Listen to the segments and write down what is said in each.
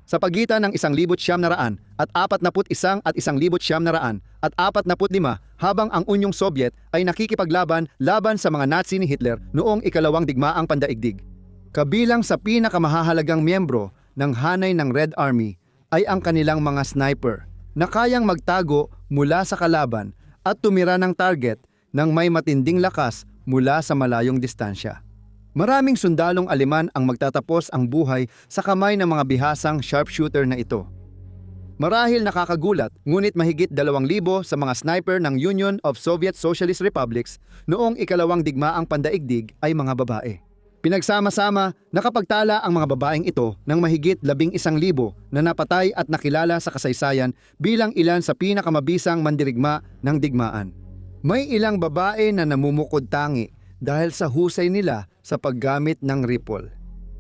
Sa pagitan ng 1,900 at 41 at 1,900 at 45 habang ang Unyong Sobyet ay nakikipaglaban laban sa mga Nazi ni Hitler noong ikalawang digmaang pandaigdig. Kabilang sa pinakamahahalagang miyembro ng hanay ng Red Army ay ang kanilang mga sniper na kayang magtago mula sa kalaban at tumira ng target ng may matinding lakas mula sa malayong distansya. Maraming sundalong Aleman ang magtatapos ang buhay sa kamay ng mga bihasang sharpshooter na ito. Marahil nakakagulat, ngunit mahigit 2,000 sa mga sniper ng Union of Soviet Socialist Republics noong ikalawang digmaang pandaigdig ay mga babae. Pinagsama-sama, nakapagtala ang mga babaeng ito ng mahigit 11,000 na napatay at nakilala sa kasaysayan bilang ilan sa pinakamabisang mandirigma ng digmaan. May ilang babae na namumukod tangi dahil sa husay nila sa paggamit ng rifle.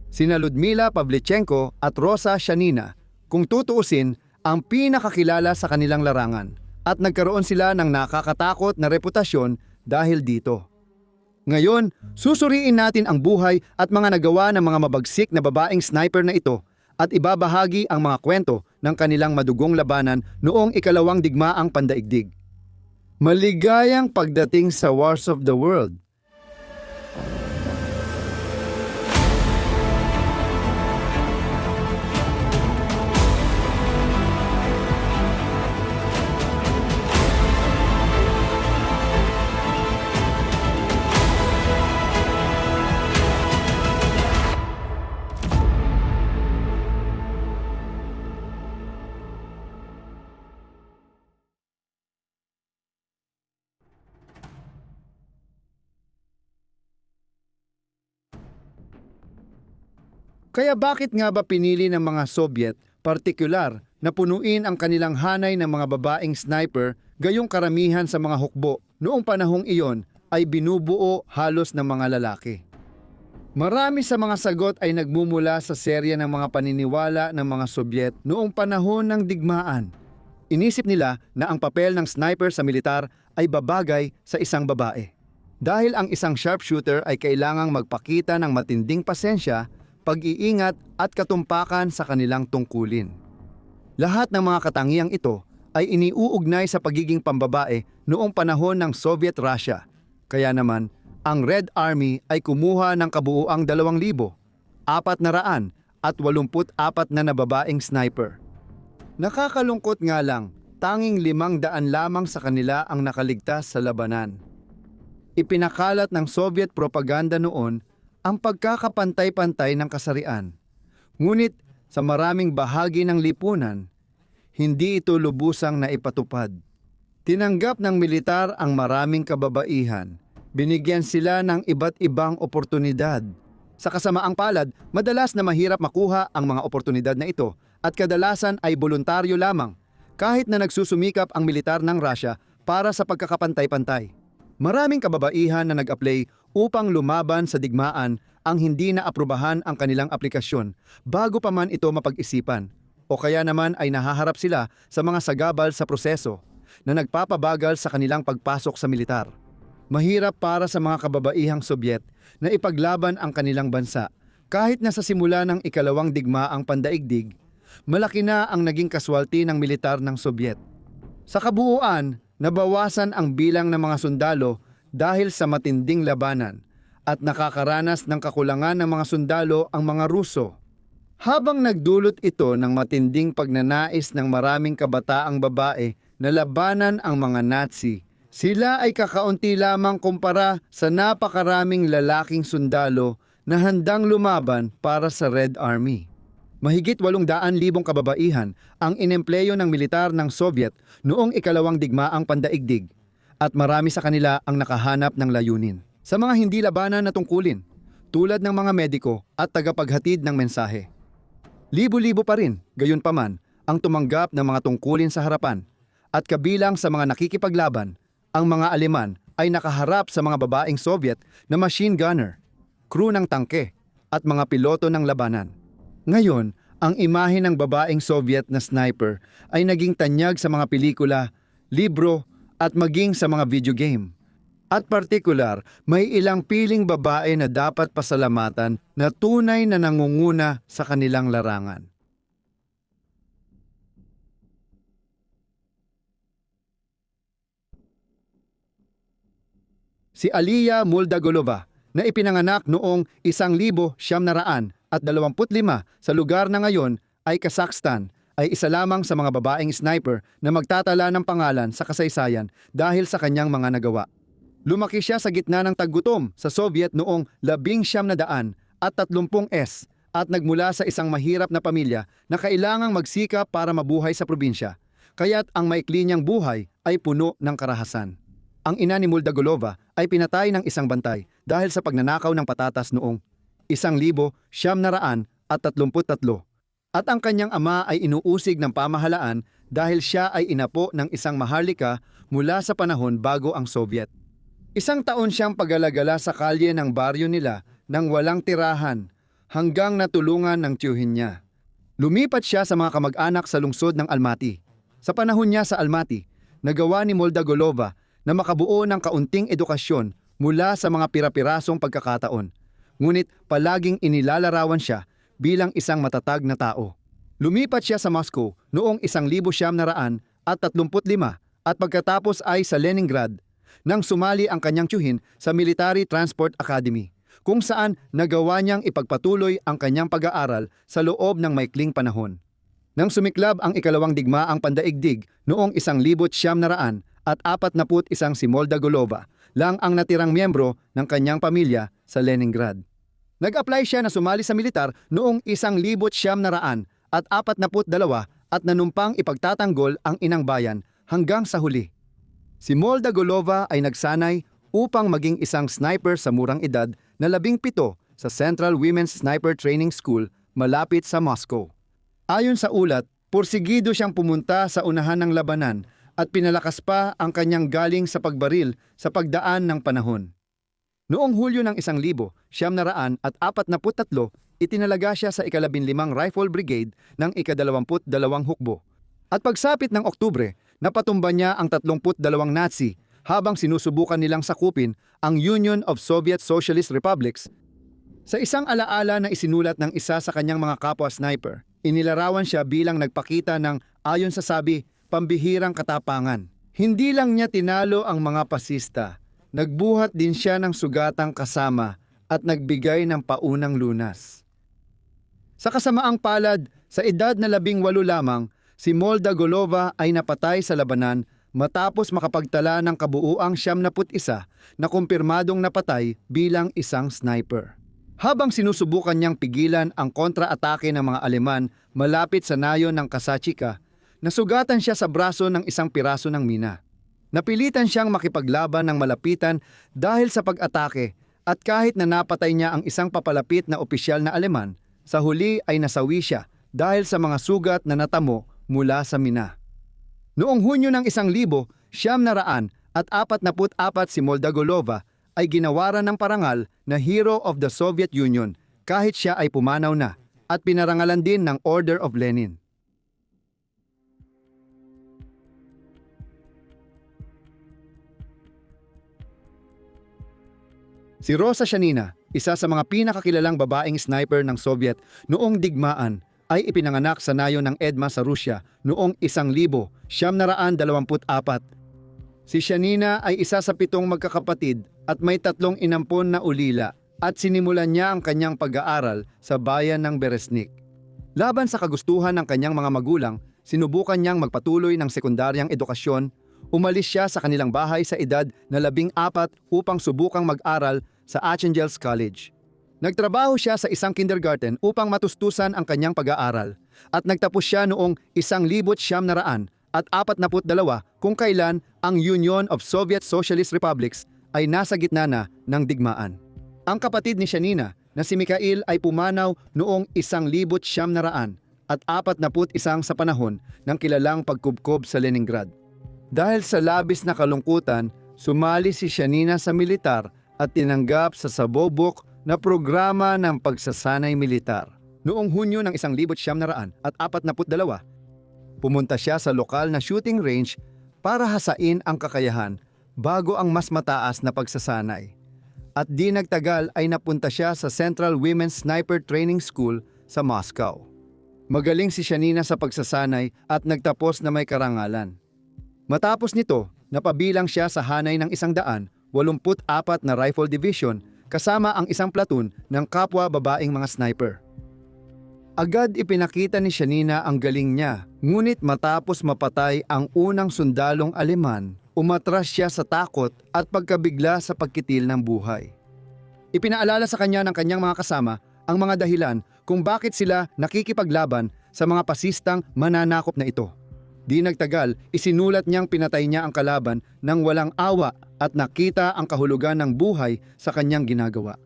Sina Ludmila Pavlichenko at Rosa Shanina, kung tutuusin, ang pinakakilala sa kanilang larangan at nagkaroon sila ng nakakatakot na reputasyon dahil dito. Ngayon, susuriin natin ang buhay at mga nagawa ng mga mabagsik na babaeng sniper na ito at ibabahagi ang mga kwento ng kanilang madugong labanan noong ikalawang digmaang pandaigdig. Maligayang pagdating sa Wars of the World! Kaya bakit nga ba pinili ng mga Soviet, partikular, na punuin ang kanilang hanay ng mga babaeng sniper gayong karamihan sa mga hukbo noong panahong iyon ay binubuo halos ng mga lalaki? Marami sa mga sagot ay nagmumula sa serya ng mga paniniwala ng mga Soviet noong panahon ng digmaan. Inisip nila na ang papel ng sniper sa militar ay babagay sa isang babae. Dahil ang isang sharpshooter ay kailangang magpakita ng matinding pasensya, pag-iingat at katumpakan sa kanilang tungkulin. Lahat ng mga katangiang ito ay iniuugnay sa pagiging pambabae noong panahon ng Soviet Russia. Kaya naman, ang Red Army ay kumuha ng kabuuang 2,484 na nababaeng sniper. Nakakalungkot nga lang, tanging 500 lamang sa kanila ang nakaligtas sa labanan. Ipinakalat ng Soviet propaganda noon ang pagkakapantay-pantay ng kasarian. Ngunit sa maraming bahagi ng lipunan, hindi ito lubusang naipatupad. Tinanggap ng militar ang maraming kababaihan. Binigyan sila ng iba't ibang oportunidad. Sa kasamaang palad, madalas na mahirap makuha ang mga oportunidad na ito at kadalasan ay voluntaryo lamang kahit na nagsusumikap ang militar ng Russia para sa pagkakapantay-pantay. Maraming kababaihan na nag-apply upang lumaban sa digmaan ang hindi naaprubahan ang kanilang aplikasyon bago pa man ito mapag-isipan o kaya naman ay nahaharap sila sa mga sagabal sa proseso na nagpapabagal sa kanilang pagpasok sa militar. Mahirap para sa mga kababaihang Sobyet na ipaglaban ang kanilang bansa kahit na sa simula ng ikalawang digmaang pandaigdig, malaki na ang naging kaswalti ng militar ng Sobyet. Sa kabuuan, nabawasan ang bilang ng mga sundalo dahil sa matinding labanan at nakakaranas ng kakulangan ng mga sundalo ang mga Ruso. Habang nagdulot ito ng matinding pagnanais ng maraming kabataang babae na labanan ang mga Nazi, sila ay kakaunti lamang kumpara sa napakaraming lalaking sundalo na handang lumaban para sa Red Army. Mahigit 800,000 kababaihan ang inempleyo ng militar ng Soviet noong ikalawang digmaang pandaigdig at marami sa kanila ang nakahanap ng layunin sa mga hindi labanan na tungkulin tulad ng mga mediko at tagapaghatid ng mensahe. Libo-libo pa rin, gayunpaman, ang tumanggap ng mga tungkulin sa harapan at kabilang sa mga nakikipaglaban, ang mga Aleman ay nakaharap sa mga babaeng Soviet na machine gunner, crew ng tangke at mga piloto ng labanan. Ngayon, ang imahe ng babaeng Soviet na sniper ay naging tanyag sa mga pelikula, libro at maging sa mga video game. At partikular, may ilang piling babae na dapat pasalamatan na tunay na nangunguna sa kanilang larangan. Si Aliya Muldagolova na ipinanganak noong 1925 sa lugar na ngayon ay Kazakhstan ay isa lamang sa mga babaeng sniper na magtatala ng pangalan sa kasaysayan dahil sa kanyang mga nagawa. Lumaki siya sa gitna ng taggutom sa Soviet noong 1930s at nagmula sa isang mahirap na pamilya na kailangang magsikap para mabuhay sa probinsya. Kaya't ang maikli niyang buhay ay puno ng karahasan. Ang ina ni Muldagolova ay pinatay ng isang bantay dahil sa pagnanakaw ng patatas noong 1933 at ang kanyang ama ay inuusig ng pamahalaan dahil siya ay inapo ng isang maharlika mula sa panahon bago ang Soviet. Isang taon siyang pag-alagala sa kalye ng baryo nila nang walang tirahan hanggang natulungan ng tiyuhin niya. Lumipat siya sa mga kamag-anak sa lungsod ng Almaty. Sa panahon niya sa Almaty, nagawa ni Muldagolova na makabuo ng kaunting edukasyon mula sa mga pira-pirasong pagkakataon. Ngunit palaging inilalarawan siya bilang isang matatag na tao. Lumipat siya sa Moscow noong 1935 at pagkatapos ay sa Leningrad nang sumali ang kanyang tiyuhin sa Military Transport Academy, kung saan nagawa niyang ipagpatuloy ang kanyang pag-aaral sa loob ng maikling panahon. Nang sumiklab ang ikalawang digmaang pandaigdig noong 1941 si Muldagolova lang ang natirang miyembro ng kanyang pamilya sa Leningrad. Nag-apply siya na sumali sa militar noong 1942 at nanumpang ipagtatanggol ang inang bayan hanggang sa huli. Si Muldagolova ay nagsanay upang maging isang sniper sa murang edad na 17 sa Central Women's Sniper Training School malapit sa Moscow. Ayon sa ulat, porsigido siyang pumunta sa unahan ng labanan at pinalakas pa ang kanyang galing sa pagbaril sa pagdaan ng panahon. Noong Hulyo ng 1943, itinalaga siya sa ika-15 Rifle Brigade ng ika-22 Hukbo. At pagsapit ng Oktubre, napatumba niya ang 32 Nazi habang sinusubukan nilang sakupin ang Union of Soviet Socialist Republics. Sa isang alaala na isinulat ng isa sa kanyang mga kapwa sniper, inilarawan siya bilang nagpakita ng, ayon sa sabi, pambihirang katapangan. Hindi lang niya tinalo ang mga pasista, nagbuhat din siya ng sugatang kasama at nagbigay ng paunang lunas. Sa kasamaang palad, sa edad na 18 lamang, si Muldagolova ay napatay sa labanan matapos makapagtala ng kabuuang 71 na kumpirmadong napatay bilang isang sniper. Habang sinusubukan niyang pigilan ang kontra-atake ng mga Aleman malapit sa nayon ng Kasachika, nasugatan siya sa braso ng isang piraso ng mina. Napilitan siyang makipaglaban ng malapitan dahil sa pag-atake at kahit na napatay niya ang isang papalapit na opisyal na Aleman, sa huli ay nasawi siya dahil sa mga sugat na natamo mula sa mina. Noong Hunyo ng 1944 si Muldagolova ay ginawaran ng parangal na Hero of the Soviet Union kahit siya ay pumanaw na at pinarangalan din ng Order of Lenin. Si Rosa Shanina, isa sa mga pinakakilalang babaeng sniper ng Soviet noong digmaan, ay ipinanganak sa nayon ng Edma sa Rusya noong 1924. Si Shanina ay isa sa 7 magkakapatid at may 3 inampon na ulila at sinimulan niya ang kanyang pag-aaral sa bayan ng Bereznik. Laban sa kagustuhan ng kanyang mga magulang, sinubukan niyang magpatuloy ng sekundaryang edukasyon. Umalis siya sa kanilang bahay sa edad na 14 upang subukang mag-aral sa Archangelsk College. Nagtrabaho siya sa isang kindergarten upang matustusan ang kanyang pag-aaral at nagtapos siya noong 1942 kung kailan ang Union of Soviet Socialist Republics ay nasa gitna na ng digmaan. Ang kapatid ni Shanina na si Mikhail ay pumanaw noong 1941 sa panahon ng kilalang pagkubkob sa Leningrad. Dahil sa labis na kalungkutan, sumali si Shanina sa militar at tinanggap sa Sabobok na programa ng pagsasanay militar. Noong Hunyo ng 1942, pumunta siya sa lokal na shooting range para hasain ang kakayahan bago ang mas mataas na pagsasanay. At di nagtagal ay napunta siya sa Central Women's Sniper Training School sa Moscow. Magaling si Shanina sa pagsasanay at nagtapos na may karangalan. Matapos nito, napabilang siya sa hanay ng 100 84 na Rifle Division kasama ang isang platoon ng kapwa babaeng mga sniper. Agad ipinakita ni Shanina ang galing niya, ngunit matapos mapatay ang unang sundalong Aleman, umatras siya sa takot at pagkabigla sa pagkitil ng buhay. Ipinaalala sa kanya ng kanyang mga kasama ang mga dahilan kung bakit sila nakikipaglaban sa mga pasistang mananakop na ito. Di nagtagal, isinulat niyang pinatay niya ang kalaban nang walang awa at nakita ang kahulugan ng buhay sa kanyang ginagawa.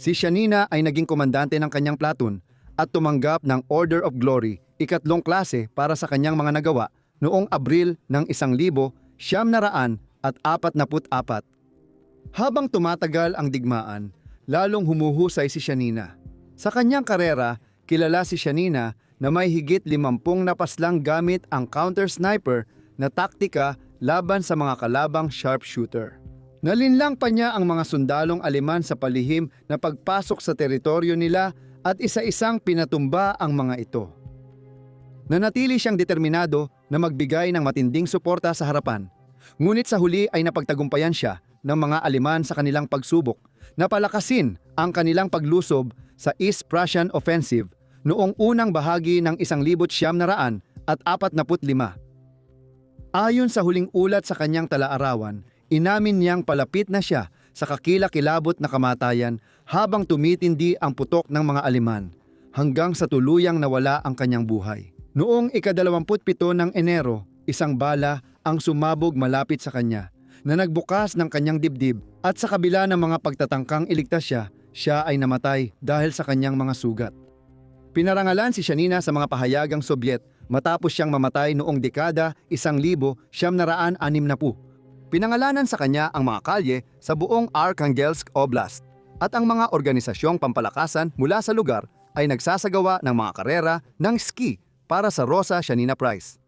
Si Shanina ay naging komandante ng kanyang platoon at tumanggap ng Order of Glory, 3 klase para sa kanyang mga nagawa noong Abril ng 1944. Habang tumatagal ang digmaan, lalong humuhusay si Shanina. Sa kanyang karera, kilala si Shanina na may higit 50 napaslang gamit ang counter-sniper na taktika laban sa mga kalabang sharpshooter. Nalinlang pa niya ang mga sundalong Aleman sa palihim na pagpasok sa teritoryo nila at isa-isang pinatumba ang mga ito. Nanatili siyang determinado na magbigay ng matinding suporta sa harapan. Ngunit sa huli ay napagtagumpayan siya ng mga Aleman sa kanilang pagsubok na palakasin ang kanilang paglusob sa East Prussian Offensive noong unang bahagi ng 1945. Ayon sa huling ulat sa kanyang tala-arawan, inamin niyang palapit na siya sa kakilakilabot na kamatayan habang tumitindi ang putok ng mga Aleman hanggang sa tuluyang nawala ang kanyang buhay. Noong ika-27 ng Enero, isang bala ang sumabog malapit sa kanya na nagbukas ng kanyang dibdib at sa kabila ng mga pagtatangkang iligtas siya, siya ay namatay dahil sa kanyang mga sugat. Pinarangalan si Shanina sa mga pahayagang Sobyet matapos siyang mamatay noong dekada 1960. Pinangalanan sa kanya ang mga kalye sa buong Arkhangelsk Oblast at ang mga organisasyong pampalakasan mula sa lugar ay nagsasagawa ng mga karera ng ski para sa Rosa Shanina Prize.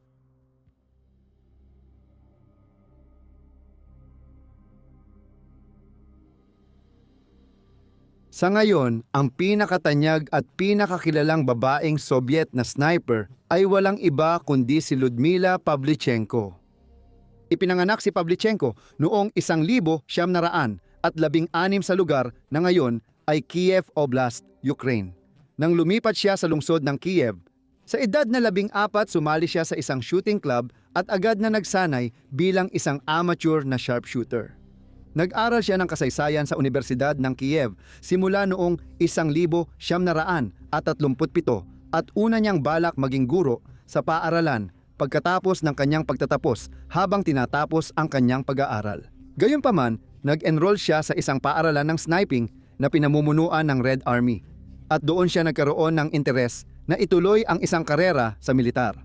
Sa ngayon, ang pinakatanyag at pinakakilalang babaeng Sobyet na sniper ay walang iba kundi si Ludmila Pavlichenko. Ipinanganak si Pavlichenko noong 1916 sa lugar na ngayon ay Kiev Oblast, Ukraine. Nang lumipat siya sa lungsod ng Kiev, sa edad na 14 sumali siya sa isang shooting club at agad na nagsanay bilang isang amateur na sharpshooter. Nag-aral siya ng kasaysayan sa Universidad ng Kiev simula noong 1937 at una niyang balak maging guro sa paaralan pagkatapos ng kanyang pagtatapos habang tinatapos ang kanyang pag-aaral. Gayunpaman, nag-enroll siya sa isang paaralan ng sniping na pinamumunuan ng Red Army at doon siya nagkaroon ng interes na ituloy ang isang karera sa militar.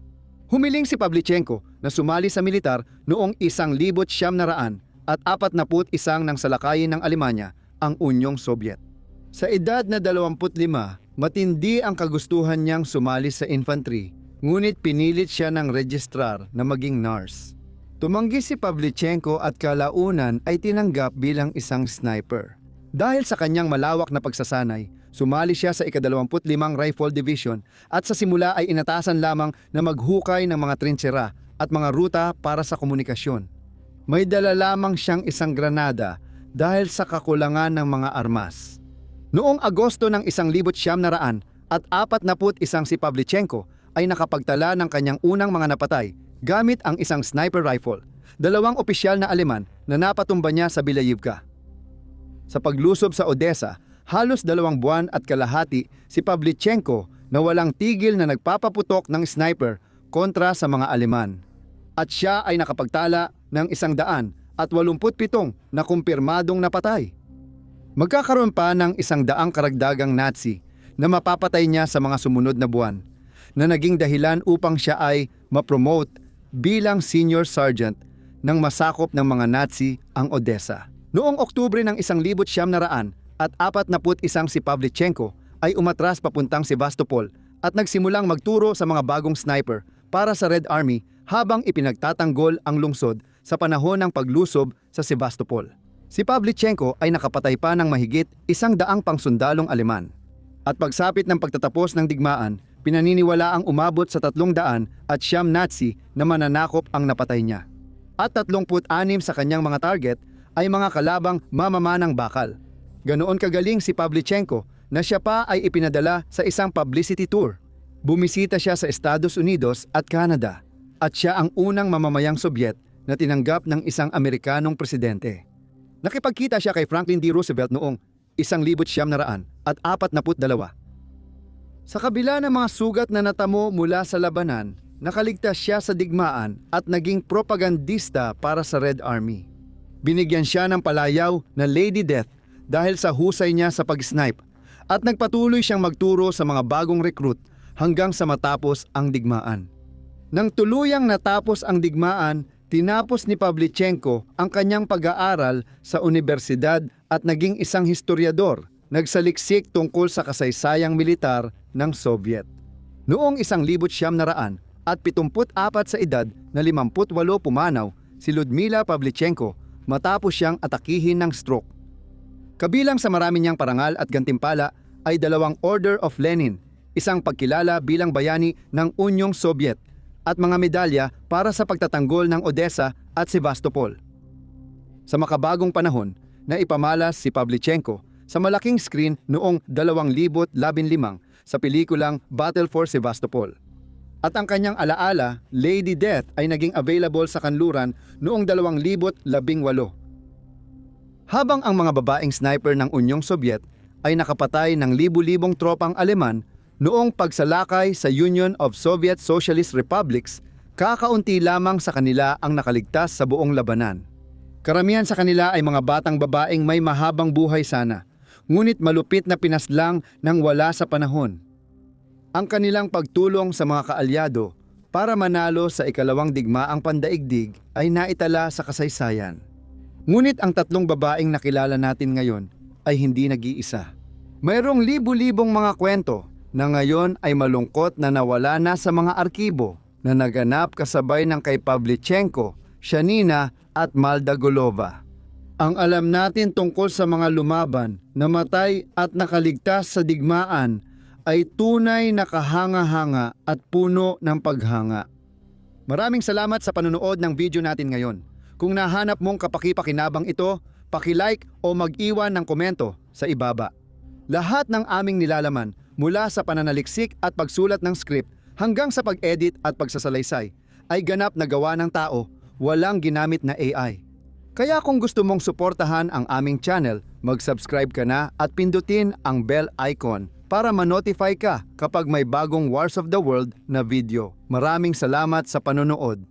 Humiling si Pavlichenko na sumali sa militar noong 1941 nang salakayin ng Alemanya ang Unyong Sobyet. Sa edad na 25, matindi ang kagustuhan niyang sumali sa infantry, ngunit pinilit siya ng registrar na maging nurse. Tumanggi si Pavlichenko at kalaunan ay tinanggap bilang isang sniper. Dahil sa kanyang malawak na pagsasanay, sumali siya sa ika-25 Rifle Division at sa simula ay inatasan lamang na maghukay ng mga trintsera at mga ruta para sa komunikasyon. May dala lamang siyang isang granada dahil sa kakulangan ng mga armas. Noong Agosto ng 1941 si Pavlichenko ay nakapagtala ng kanyang unang mga napatay gamit ang isang sniper rifle, 2 opisyal na Aleman na napatumba niya sa Bilayivka. Sa paglusob sa Odessa, halos 2 buwan at kalahati si Pavlichenko na walang tigil na nagpapaputok ng sniper kontra sa mga Aleman. At siya ay nakapagtala ng 187 na kumpirmadong napatay. Magkakaroon pa ng 100 karagdagang Nazi na mapapatay niya sa mga sumunod na buwan, na naging dahilan upang siya ay ma-promote bilang senior sergeant nang masakop ng mga Nazi ang Odessa. Noong Oktubre ng 1941 si Pavlichenko ay umatras papuntang Sebastopol at nagsimulang magturo sa mga bagong sniper para sa Red Army habang ipinagtatanggol ang lungsod sa panahon ng paglusob sa Sebastopol. Si Pavlichenko ay nakapatay pa ng mahigit 100 pangsundalong Aleman. At pagsapit ng pagtatapos ng digmaan, pinaniniwala ang umabot sa 300 at 9 Nazi na mananakop ang napatay niya. At 36 sa kanyang mga target ay mga kalabang mamamanang bakal. Ganoon kagaling si Pavlichenko na siya pa ay ipinadala sa isang publicity tour. Bumisita siya sa Estados Unidos at Canada at siya ang unang mamamayang Sobyet na tinanggap ng isang Amerikanong presidente. Nakipagkita siya kay Franklin D. Roosevelt noong 1942. Sa kabila ng mga sugat na natamo mula sa labanan, nakaligtas siya sa digmaan at naging propagandista para sa Red Army. Binigyan siya ng palayaw na Lady Death dahil sa husay niya sa pag-snipe at nagpatuloy siyang magturo sa mga bagong recruit hanggang sa matapos ang digmaan. Nang tuluyang natapos ang digmaan, tinapos ni Pavlichenko ang kanyang pag-aaral sa universidad at naging isang historiador, nagsaliksik tungkol sa kasaysayang militar ng Soviet. Noong 1974 sa edad na 58 pumanaw si Ludmila Pavlichenko matapos siyang atakihin ng stroke. Kabilang sa marami niyang parangal at gantimpala ay 2 Order of Lenin, isang pagkilala bilang bayani ng Unyong Sobyet at mga medalya para sa pagtatanggol ng Odessa at Sevastopol. Sa makabagong panahon, naipamalas si Pavlichenko sa malaking screen noong 2015 sa pelikulang Battle for Sevastopol. At ang kanyang alaala, Lady Death, ay naging available sa kanluran noong 2018. Habang ang mga babaeng sniper ng Unyong Sobyet ay nakapatay ng libu-libong tropang Aleman noong pagsalakay sa Union of Soviet Socialist Republics, kakaunti lamang sa kanila ang nakaligtas sa buong labanan. Karamihan sa kanila ay mga batang babaeng may mahabang buhay sana, ngunit malupit na pinaslang nang wala sa panahon. Ang kanilang pagtulong sa mga kaalyado para manalo sa ikalawang digmaang pandaigdig ay naitala sa kasaysayan. Ngunit ang 3 babaeng nakilala natin ngayon ay hindi nag-iisa. Mayroong libu-libong mga kwento na ngayon ay malungkot na nawala na sa mga arkibo na naganap kasabay ng kay Pavlichenko, Shanina at Malda Golova. Ang alam natin tungkol sa mga lumaban, namatay at nakaligtas sa digmaan ay tunay na kahanga-hanga at puno ng paghanga. Maraming salamat sa panonood ng video natin ngayon. Kung nahanap mong kapaki-pakinabang ito, paki-like o mag-iwan ng komento sa ibaba. Lahat ng aming nilalaman mula sa pananaliksik at pagsulat ng script hanggang sa pag-edit at pagsasalaysay ay ganap na gawa ng tao, walang ginamit na AI. Kaya kung gusto mong suportahan ang aming channel, mag-subscribe ka na at pindutin ang bell icon para ma-notify ka kapag may bagong Wars of the World na video. Maraming salamat sa panonood.